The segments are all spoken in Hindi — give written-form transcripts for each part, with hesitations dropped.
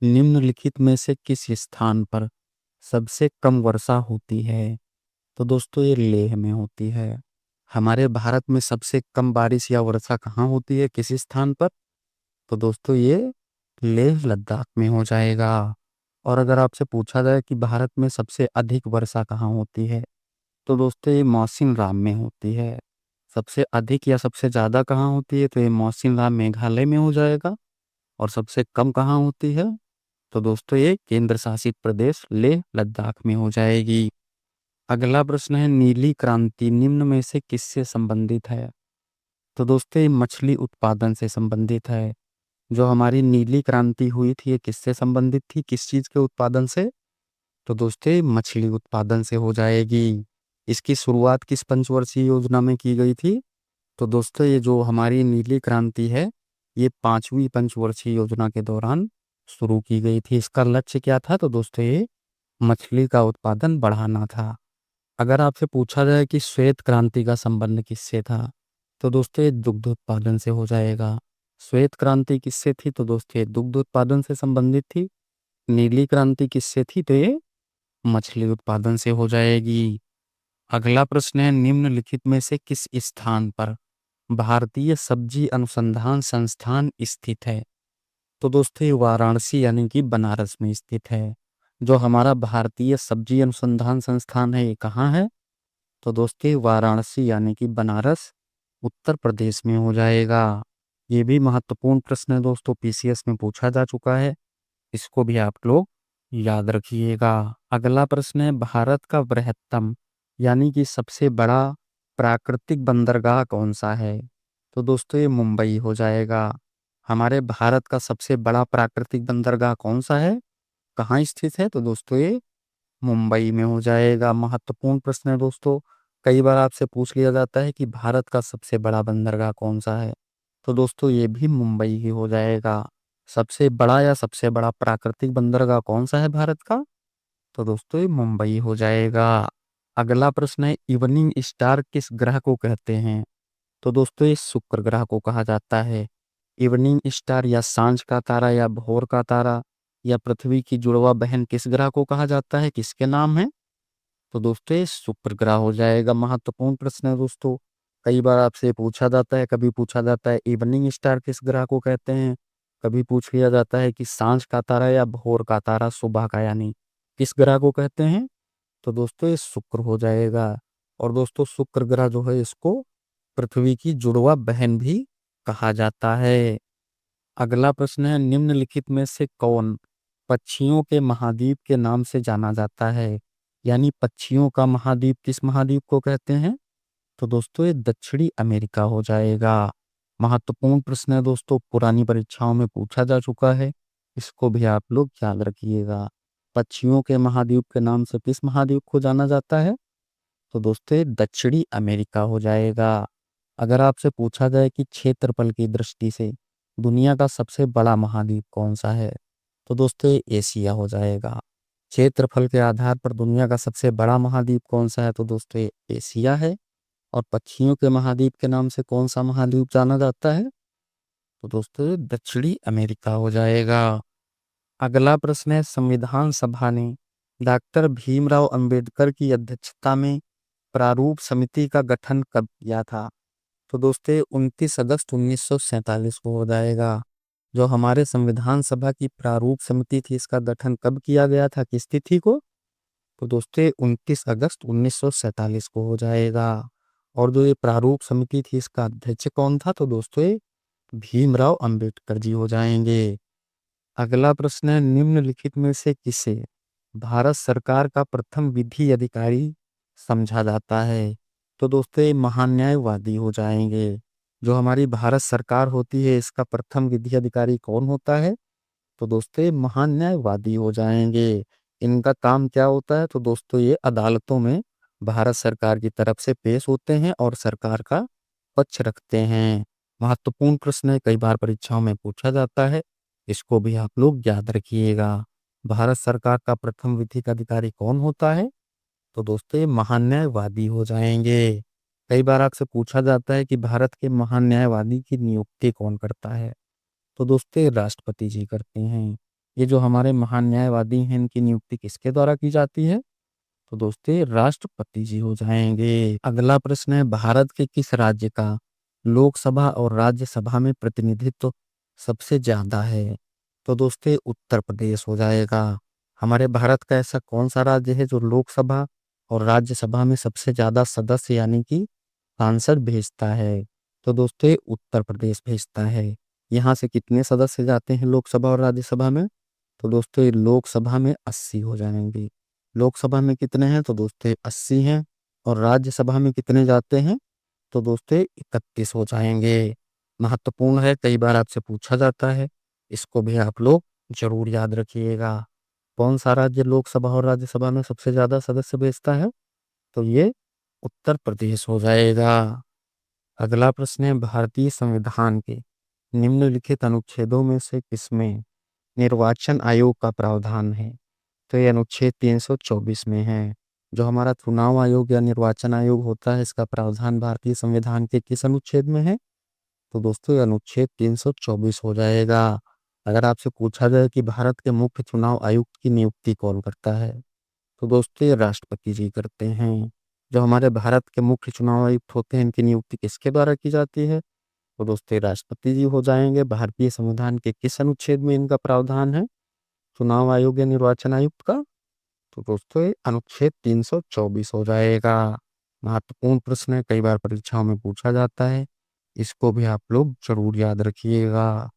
निम्नलिखित में से किस स्थान पर सबसे कम वर्षा होती है? तो दोस्तों ये लेह में होती है। हमारे भारत में सबसे कम बारिश या वर्षा कहाँ होती है, किस स्थान पर? तो दोस्तों ये लेह लद्दाख में हो जाएगा। और अगर आपसे पूछा जाए कि भारत में सबसे अधिक वर्षा कहाँ होती है, तो दोस्तों ये मौसिनराम में होती है। सबसे अधिक या सबसे ज़्यादा कहाँ होती है, तो ये मौसिनराम मेघालय में हो जाएगा। और सबसे कम कहाँ होती है, तो दोस्तों ये केंद्र शासित प्रदेश लेह लद्दाख में हो जाएगी। अगला प्रश्न है, नीली क्रांति निम्न में से किससे संबंधित है? तो दोस्तों ये मछली उत्पादन से संबंधित है। जो हमारी नीली क्रांति हुई थी ये किससे संबंधित थी, किस चीज के उत्पादन से? तो दोस्तों ये मछली उत्पादन से हो जाएगी। इसकी शुरुआत किस पंचवर्षीय योजना में की गई थी? तो दोस्तों ये जो हमारी नीली क्रांति है ये 5वीं पंचवर्षीय योजना के दौरान शुरू की गई थी। इसका लक्ष्य क्या था? तो दोस्तों ये मछली का उत्पादन बढ़ाना था। अगर आपसे पूछा जाए कि श्वेत क्रांति का संबंध किससे था, तो दोस्तों ये दुग्ध उत्पादन से हो जाएगा। श्वेत क्रांति किससे थी? तो दोस्तों ये दुग्ध उत्पादन से संबंधित थी। नीली क्रांति किससे थी? तो ये मछली उत्पादन से हो जाएगी। अगला प्रश्न है, निम्नलिखित में से किस स्थान पर भारतीय सब्जी अनुसंधान संस्थान स्थित है? तो दोस्तों ये वाराणसी यानी कि बनारस में स्थित है। जो हमारा भारतीय सब्जी अनुसंधान संस्थान है ये कहाँ है? तो दोस्तों वाराणसी यानी कि बनारस उत्तर प्रदेश में हो जाएगा। ये भी महत्वपूर्ण प्रश्न है दोस्तों, पीसीएस में पूछा जा चुका है। इसको भी आप लोग याद रखिएगा। अगला प्रश्न है, भारत का बृहत्तम यानी कि सबसे बड़ा प्राकृतिक बंदरगाह कौन सा है? तो दोस्तों ये मुंबई हो जाएगा। हमारे भारत का सबसे बड़ा प्राकृतिक बंदरगाह कौन सा है, कहाँ स्थित है? तो दोस्तों ये मुंबई में हो जाएगा। महत्वपूर्ण प्रश्न है दोस्तों, कई बार आपसे पूछ लिया जाता है कि भारत का सबसे बड़ा बंदरगाह कौन सा है, तो दोस्तों ये भी मुंबई ही हो जाएगा। सबसे बड़ा या सबसे बड़ा प्राकृतिक बंदरगाह कौन सा है भारत का? तो दोस्तों ये मुंबई हो जाएगा। अगला प्रश्न है, इवनिंग स्टार किस ग्रह को कहते हैं? तो दोस्तों ये शुक्र ग्रह को कहा जाता है। इवनिंग स्टार या सांझ का तारा या भोर का तारा या पृथ्वी की जुड़वा बहन किस ग्रह को कहा जाता है, किसके नाम है? तो दोस्तों ये शुक्र ग्रह हो जाएगा। महत्वपूर्ण प्रश्न है दोस्तों, कई बार आपसे पूछा जाता है, कभी पूछा जाता है इवनिंग स्टार किस ग्रह को कहते हैं, कभी पूछ लिया जाता है कि सांझ का तारा या भोर का तारा सुबह का यानी किस ग्रह को कहते हैं? तो दोस्तों ये शुक्र हो जाएगा। और दोस्तों शुक्र ग्रह जो है इसको पृथ्वी की जुड़वा बहन भी कहा जाता है। अगला प्रश्न है, निम्नलिखित में से कौन पक्षियों के महाद्वीप के नाम से जाना जाता है? यानी पक्षियों का महाद्वीप किस महाद्वीप को कहते हैं? तो दोस्तों ये दक्षिणी अमेरिका हो जाएगा। महत्वपूर्ण प्रश्न है दोस्तों, पुरानी परीक्षाओं में पूछा जा चुका है, इसको भी आप लोग याद रखिएगा। पक्षियों के महाद्वीप के नाम से किस महाद्वीप को जाना जाता है? तो दोस्तों ये दक्षिणी अमेरिका हो जाएगा। अगर आपसे पूछा जाए कि क्षेत्रफल की दृष्टि से दुनिया का सबसे बड़ा महाद्वीप कौन सा है, तो दोस्तों ये एशिया हो जाएगा। क्षेत्रफल के आधार पर दुनिया का सबसे बड़ा महाद्वीप कौन सा है, तो दोस्तों ये एशिया है। और पक्षियों के महाद्वीप के नाम से कौन सा महाद्वीप जाना जाता है, तो दोस्तों ये दक्षिणी अमेरिका हो जाएगा। अगला प्रश्न है, संविधान सभा ने डॉक्टर भीमराव अंबेडकर की अध्यक्षता में प्रारूप समिति का गठन कब किया था? तो दोस्तों 29 अगस्त 1947 को हो जाएगा। जो हमारे संविधान सभा की प्रारूप समिति थी इसका गठन कब किया गया था, किस तिथि को? तो दोस्तों 29 अगस्त 1947 को हो जाएगा। और जो ये प्रारूप समिति थी इसका अध्यक्ष कौन था? तो दोस्तों ये भीमराव अंबेडकर जी हो जाएंगे। अगला प्रश्न है, निम्नलिखित में से किसे भारत सरकार का प्रथम विधि अधिकारी समझा जाता है? तो दोस्तों ये महान्यायवादी हो जाएंगे। जो हमारी भारत सरकार होती है इसका प्रथम विधि अधिकारी कौन होता है? तो दोस्तों ये महान्यायवादी हो जाएंगे। इनका काम क्या होता है? तो दोस्तों ये अदालतों में भारत सरकार की तरफ से पेश होते हैं और सरकार का पक्ष रखते हैं। महत्वपूर्ण प्रश्न है, कई बार परीक्षाओं में पूछा जाता है, इसको भी आप लोग याद रखिएगा। भारत सरकार का प्रथम विधिक अधिकारी कौन होता है? तो दोस्तों ये महान्यायवादी हो जाएंगे। कई बार आपसे पूछा जाता है कि भारत के महान्यायवादी की नियुक्ति कौन करता है? तो दोस्तों ये राष्ट्रपति जी करते हैं। ये जो हमारे महान न्यायवादी हैं, इनकी नियुक्ति किसके द्वारा की जाती है? तो दोस्तों ये राष्ट्रपति जी हो जाएंगे। अगला प्रश्न है, भारत के किस राज्य का लोकसभा और राज्यसभा में प्रतिनिधित्व सबसे ज्यादा है? तो दोस्तों ये उत्तर प्रदेश हो जाएगा। हमारे भारत का ऐसा कौन सा राज्य है जो लोकसभा और राज्यसभा में सबसे ज्यादा सदस्य यानी कि सांसद भेजता है? तो दोस्तों ये उत्तर प्रदेश भेजता है। यहाँ से कितने सदस्य जाते हैं लोकसभा और राज्यसभा में? तो दोस्तों ये लोकसभा में 80 हो जाएंगे। लोकसभा में कितने हैं? तो दोस्तों 80 हैं। और राज्यसभा में कितने जाते हैं? तो दोस्तों 31 हो जाएंगे। महत्वपूर्ण है, कई बार आपसे पूछा जाता है, इसको भी आप लोग जरूर याद रखिएगा। कौन सा राज्य लोकसभा और राज्यसभा में सबसे ज्यादा सदस्य भेजता है? तो ये उत्तर प्रदेश हो जाएगा। अगला प्रश्न है, भारतीय संविधान के निम्नलिखित अनुच्छेदों में से किसमें निर्वाचन आयोग का प्रावधान है? तो ये अनुच्छेद 324 में है। जो हमारा चुनाव आयोग या निर्वाचन आयोग होता है, इसका प्रावधान भारतीय संविधान के किस अनुच्छेद में है? तो दोस्तों ये अनुच्छेद 324 हो जाएगा। अगर आपसे पूछा जाए कि भारत के मुख्य चुनाव आयुक्त की नियुक्ति कौन करता है? तो दोस्तों ये राष्ट्रपति जी करते हैं। जो हमारे भारत के मुख्य चुनाव आयुक्त होते हैं, इनकी नियुक्ति किसके द्वारा की जाती है? तो दोस्तों ये राष्ट्रपति जी हो जाएंगे। भारतीय संविधान के किस अनुच्छेद में इनका प्रावधान है, चुनाव आयोग या निर्वाचन आयुक्त का? तो दोस्तों ये अनुच्छेद 324 हो जाएगा। महत्वपूर्ण प्रश्न है, कई बार परीक्षाओं में पूछा जाता है, इसको भी आप लोग जरूर याद रखिएगा।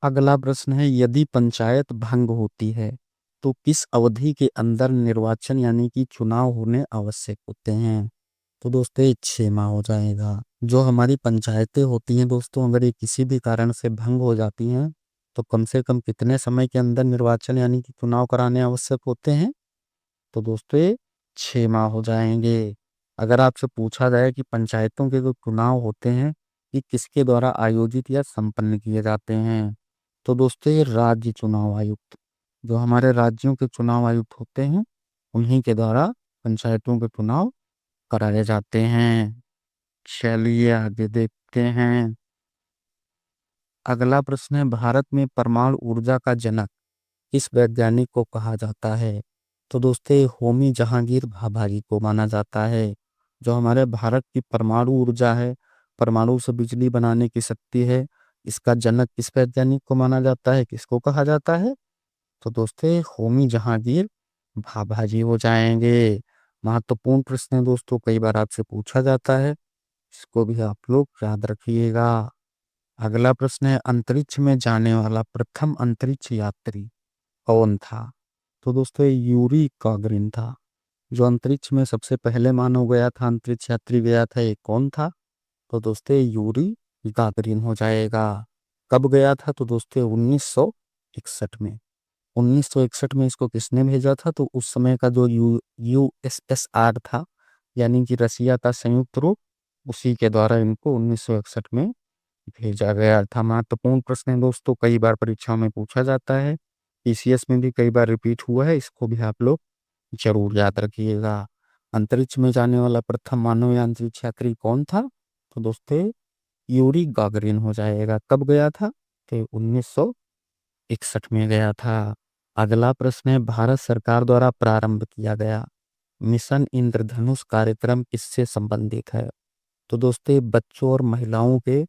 अगला प्रश्न है, यदि पंचायत भंग होती है तो किस अवधि के अंदर निर्वाचन यानी कि चुनाव होने आवश्यक होते हैं? तो दोस्तों ये 6 माह हो जाएगा। जो हमारी पंचायतें होती हैं दोस्तों, अगर ये किसी भी कारण से भंग हो जाती हैं तो कम से कम कितने समय के अंदर निर्वाचन यानी कि चुनाव कराने आवश्यक होते हैं? तो दोस्तों ये 6 माह हो जाएंगे। अगर आपसे पूछा जाए कि पंचायतों के जो चुनाव होते हैं, ये किसके द्वारा आयोजित या संपन्न किए जाते हैं? तो दोस्तों ये राज्य चुनाव आयुक्त, जो हमारे राज्यों के चुनाव आयुक्त होते हैं, उन्हीं के द्वारा पंचायतों के चुनाव कराए जाते हैं। चलिए आगे देखते हैं। अगला प्रश्न है, भारत में परमाणु ऊर्जा का जनक किस वैज्ञानिक को कहा जाता है? तो दोस्तों ये होमी जहांगीर भाभा को माना जाता है। जो हमारे भारत की परमाणु ऊर्जा है, परमाणु से बिजली बनाने की शक्ति है, इसका जनक किस वैज्ञानिक को माना जाता है, किसको कहा जाता है? तो दोस्तों ये होमी जहांगीर भाभा हो जाएंगे। महत्वपूर्ण प्रश्न है दोस्तों, कई बार आपसे पूछा जाता है, इसको भी आप लोग याद रखिएगा। अगला प्रश्न है, अंतरिक्ष में जाने वाला प्रथम अंतरिक्ष यात्री कौन था? तो दोस्तों ये यूरी गागरिन था। जो अंतरिक्ष में सबसे पहले मानव गया था, अंतरिक्ष यात्री गया था, ये कौन था? तो दोस्तों ये यूरी गागरिन हो जाएगा। कब गया था? तो दोस्तों 1961 में। 1961 में इसको किसने भेजा था? तो उस समय का जो यूएसएसआर था, यानी कि रसिया का संयुक्त रूप, उसी के द्वारा इनको 1961 में भेजा गया था। महत्वपूर्ण प्रश्न है दोस्तों, कई बार परीक्षाओं में पूछा जाता है, पीसीएस में भी कई बार रिपीट हुआ है, इसको भी आप लोग जरूर याद रखिएगा। अंतरिक्ष में जाने वाला प्रथम मानव या अंतरिक्ष यात्री कौन था? तो दोस्तों यूरी गागरिन हो जाएगा। कब गया था? तो 1961 में गया था। अगला प्रश्न है, भारत सरकार द्वारा प्रारंभ किया गया मिशन इंद्रधनुष कार्यक्रम किससे संबंधित है? तो दोस्तों ये बच्चों और महिलाओं के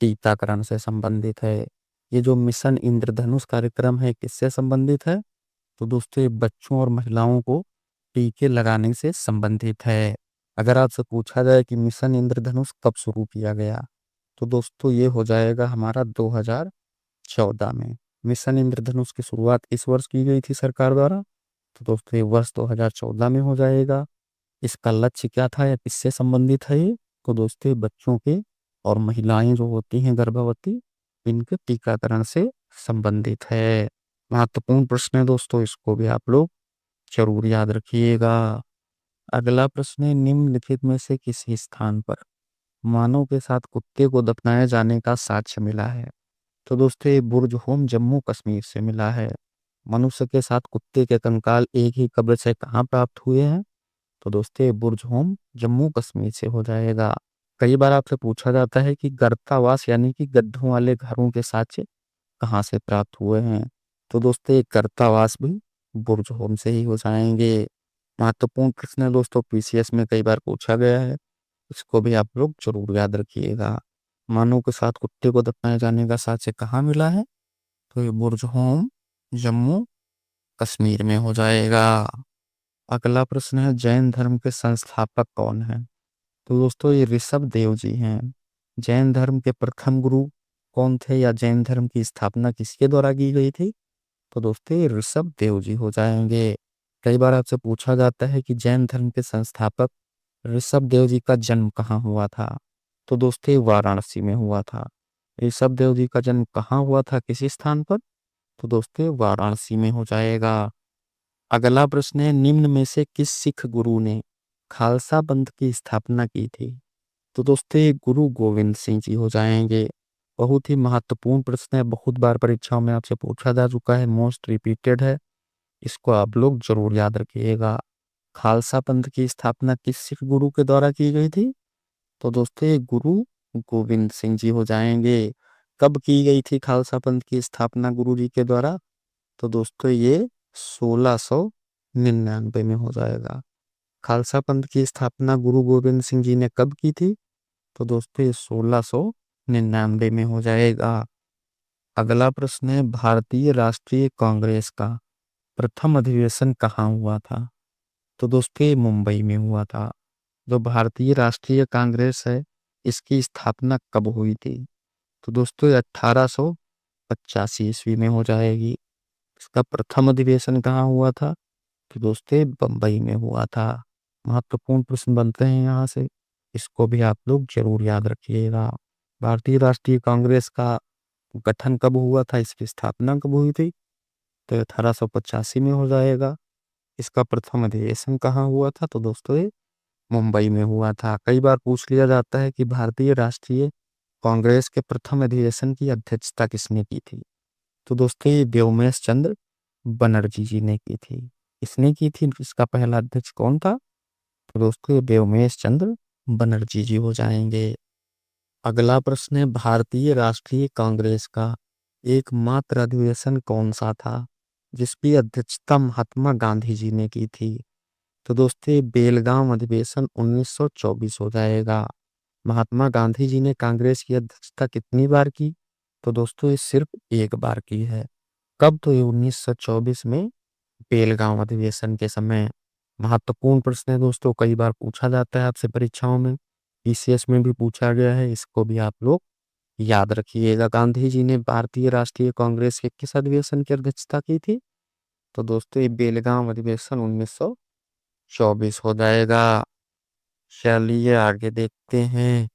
टीकाकरण से संबंधित है। ये जो मिशन इंद्रधनुष कार्यक्रम है, किससे संबंधित है? तो दोस्तों ये बच्चों और महिलाओं को टीके लगाने से संबंधित है। अगर आपसे पूछा जाए कि मिशन इंद्रधनुष कब शुरू किया गया, तो दोस्तों ये हो जाएगा हमारा 2014 में। मिशन इंद्रधनुष की शुरुआत इस वर्ष की गई थी सरकार द्वारा, तो दोस्तों ये वर्ष 2014 में हो जाएगा। इसका लक्ष्य क्या था या किससे संबंधित है ये? तो दोस्तों ये बच्चों के और महिलाएं जो होती हैं गर्भवती, इनके टीकाकरण से संबंधित है। महत्वपूर्ण प्रश्न है दोस्तों, इसको भी आप लोग जरूर याद रखिएगा। अगला प्रश्न है, निम्नलिखित में से किसी स्थान पर मानव के साथ कुत्ते को दफनाए जाने का साक्ष्य मिला है? तो दोस्तों ये बुर्ज होम जम्मू कश्मीर से मिला है। मनुष्य के साथ कुत्ते के कंकाल एक ही कब्र से कहाँ प्राप्त हुए हैं? तो दोस्तों ये बुर्ज होम जम्मू कश्मीर से हो जाएगा। कई बार आपसे पूछा जाता है कि गर्तावास यानी कि गड्ढों वाले घरों के साक्ष्य कहाँ से प्राप्त हुए हैं? तो दोस्तों ये कर्तावास भी बुर्ज से ही हो जाएंगे। महत्वपूर्ण प्रश्न है दोस्तों, पीसीएस में कई बार पूछा गया है, इसको भी आप लोग जरूर याद रखिएगा। मानव के साथ कुत्ते को दफनाए जाने का साक्ष्य कहाँ मिला है? तो ये बुर्ज होम जम्मू कश्मीर में हो जाएगा। अगला प्रश्न है, जैन धर्म के संस्थापक कौन है? तो दोस्तों ये ऋषभ देव जी हैं। जैन धर्म के प्रथम गुरु कौन थे, या जैन धर्म की स्थापना किसके द्वारा की गई थी? तो दोस्तों ये ऋषभ देव जी हो जाएंगे। कई बार आपसे पूछा जाता है कि जैन धर्म के संस्थापक ऋषभ देव जी का जन्म कहाँ हुआ था? तो दोस्तों ये वाराणसी में हुआ था। ऋषभ देव जी का जन्म कहाँ हुआ था, किसी स्थान पर? तो दोस्तों ये वाराणसी में हो जाएगा। अगला प्रश्न है, निम्न में से किस सिख गुरु ने खालसा पंथ की स्थापना की थी? तो दोस्तों ये गुरु गोविंद सिंह जी हो जाएंगे। बहुत ही महत्वपूर्ण प्रश्न है, बहुत बार परीक्षाओं में आपसे पूछा जा चुका है, मोस्ट रिपीटेड है, इसको आप लोग जरूर याद रखिएगा। खालसा पंथ की स्थापना किस सिख गुरु के द्वारा की गई थी? तो दोस्तों ये गुरु गोविंद सिंह जी हो जाएंगे। कब की गई थी खालसा पंथ की स्थापना गुरु जी के द्वारा? तो दोस्तों ये 1699 में हो जाएगा। खालसा पंथ की स्थापना गुरु गोविंद सिंह जी ने कब की थी? तो दोस्तों ये 1699 में हो जाएगा। अगला प्रश्न है, भारतीय राष्ट्रीय कांग्रेस का प्रथम अधिवेशन कहाँ हुआ था? तो दोस्तों ये मुंबई में हुआ था। जो भारतीय राष्ट्रीय कांग्रेस है, इसकी स्थापना कब हुई थी? तो दोस्तों ये 1885 ईस्वी में हो जाएगी। इसका प्रथम अधिवेशन कहाँ हुआ था? तो दोस्तों बंबई में हुआ था। महत्वपूर्ण प्रश्न बनते हैं यहाँ से, इसको भी आप लोग जरूर याद रखिएगा। भारतीय राष्ट्रीय कांग्रेस का गठन कब हुआ था, इसकी स्थापना कब हुई थी? तो 1885 में हो जाएगा। इसका प्रथम अधिवेशन कहाँ हुआ था? तो दोस्तों ये मुंबई में हुआ था। कई बार पूछ लिया जाता है कि भारतीय राष्ट्रीय कांग्रेस के प्रथम अधिवेशन की अध्यक्षता किसने की थी? तो दोस्तों ये व्योमेश चंद्र बनर्जी जी ने की थी। इसने की थी, इसका पहला अध्यक्ष कौन था? तो दोस्तों ये व्योमेश चंद्र बनर्जी जी हो जाएंगे। अगला प्रश्न है, भारतीय राष्ट्रीय कांग्रेस का एकमात्र अधिवेशन कौन सा था जिसकी अध्यक्षता महात्मा गांधी जी ने की थी? तो दोस्तों ये बेलगाम अधिवेशन 1924 हो जाएगा। महात्मा गांधी जी ने कांग्रेस की अध्यक्षता कितनी बार की? तो दोस्तों ये सिर्फ एक बार की है। कब? तो ये 1924 में बेलगांव अधिवेशन के समय। महत्वपूर्ण प्रश्न है दोस्तों, कई बार पूछा जाता है आपसे परीक्षाओं में, पीसीएस में भी पूछा गया है, इसको भी आप लोग याद रखिएगा। गांधी जी ने भारतीय राष्ट्रीय कांग्रेस के किस अधिवेशन की अध्यक्षता की थी? तो दोस्तों ये बेलगांव अधिवेशन 1924 हो जाएगा। चलिए आगे देखते हैं।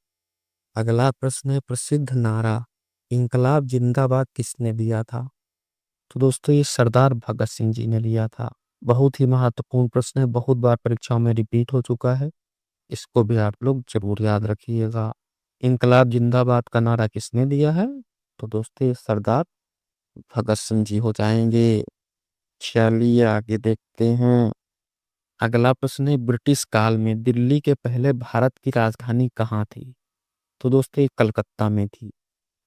अगला प्रश्न है, प्रसिद्ध नारा इंकलाब जिंदाबाद किसने दिया था? तो दोस्तों ये सरदार भगत सिंह जी ने लिया था। बहुत ही महत्वपूर्ण प्रश्न है, बहुत बार परीक्षाओं में रिपीट हो चुका है, इसको भी आप लोग जरूर याद रखिएगा। इंकलाब जिंदाबाद का नारा किसने दिया है? तो दोस्तों ये सरदार भगत सिंह जी हो जाएंगे। चलिए आगे देखते हैं। अगला प्रश्न है, ब्रिटिश काल में दिल्ली के पहले भारत की राजधानी कहाँ थी? तो दोस्तों ये कलकत्ता में थी।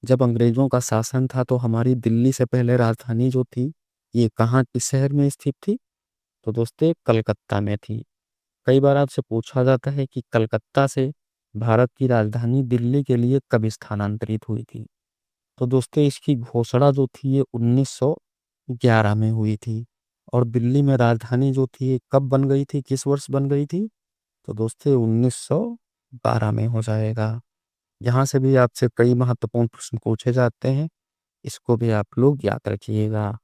जब अंग्रेजों का शासन था तो हमारी दिल्ली से पहले राजधानी जो थी, ये कहाँ किस शहर में स्थित थी? तो दोस्तों ये कलकत्ता में थी। कई बार आपसे पूछा जाता है कि कलकत्ता से भारत की राजधानी दिल्ली के लिए कब स्थानांतरित हुई थी? तो दोस्तों इसकी घोषणा जो थी ये 1911 में हुई थी। और दिल्ली में राजधानी जो थी ये कब बन गई थी, किस वर्ष बन गई थी? तो दोस्तों 1912 में हो जाएगा। यहाँ से भी आपसे कई महत्वपूर्ण प्रश्न पूछे जाते हैं, इसको भी आप लोग याद रखिएगा।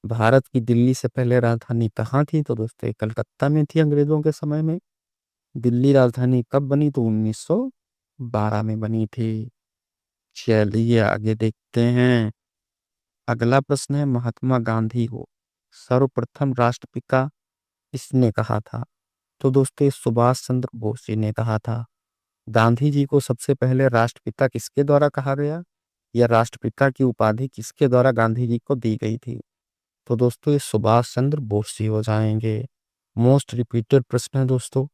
भारत की दिल्ली से पहले राजधानी कहाँ थी? तो दोस्तों ये कलकत्ता में थी अंग्रेजों के समय में। दिल्ली राजधानी कब बनी? तो 1912 में बनी थी। चलिए आगे देखते हैं। अगला प्रश्न है, महात्मा गांधी को सर्वप्रथम राष्ट्रपिता किसने कहा था? तो दोस्तों ये सुभाष चंद्र बोस जी ने कहा था। गांधी जी को सबसे पहले राष्ट्रपिता किसके द्वारा कहा गया, या राष्ट्रपिता की उपाधि किसके द्वारा गांधी जी को दी गई थी? तो दोस्तों ये सुभाष चंद्र बोस जी हो जाएंगे। मोस्ट रिपीटेड प्रश्न है दोस्तों,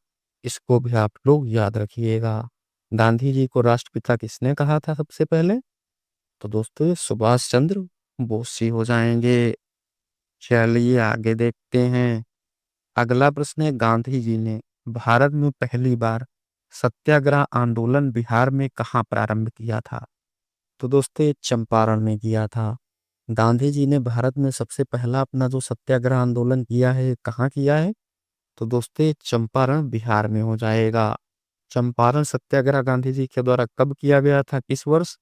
इसको भी आप लोग याद रखिएगा। गांधी जी को राष्ट्रपिता किसने कहा था सबसे पहले? तो दोस्तों ये सुभाष चंद्र बोस जी हो जाएंगे। चलिए आगे देखते हैं। अगला प्रश्न है, गांधी जी ने भारत में पहली बार सत्याग्रह आंदोलन बिहार में कहाँ प्रारंभ किया था? तो दोस्तों ये चंपारण में किया था। गांधी जी ने भारत में सबसे पहला अपना जो सत्याग्रह आंदोलन किया है, कहाँ किया है? तो दोस्तों ये चंपारण बिहार में हो जाएगा। चंपारण सत्याग्रह गांधी जी के द्वारा कब किया गया था, किस वर्ष?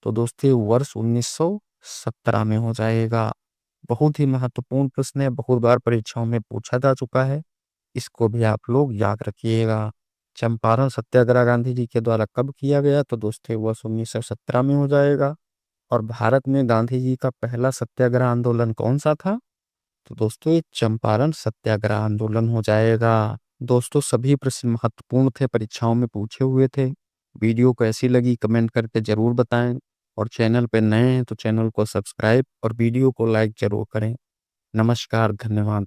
तो दोस्तों ये वर्ष 1917 में हो जाएगा। बहुत ही महत्वपूर्ण प्रश्न है, बहुत बार परीक्षाओं में पूछा जा चुका है, इसको भी आप लोग याद रखिएगा। चंपारण सत्याग्रह गांधी जी के द्वारा कब किया गया? तो दोस्तों वर्ष 1917 में हो जाएगा। और भारत में गांधी जी का पहला सत्याग्रह आंदोलन कौन सा था? तो दोस्तों ये चंपारण सत्याग्रह आंदोलन हो जाएगा। दोस्तों सभी प्रश्न महत्वपूर्ण थे, परीक्षाओं में पूछे हुए थे। वीडियो कैसी लगी कमेंट करके जरूर बताएं, और चैनल पे नए हैं तो चैनल को सब्सक्राइब और वीडियो को लाइक जरूर करें। नमस्कार, धन्यवाद।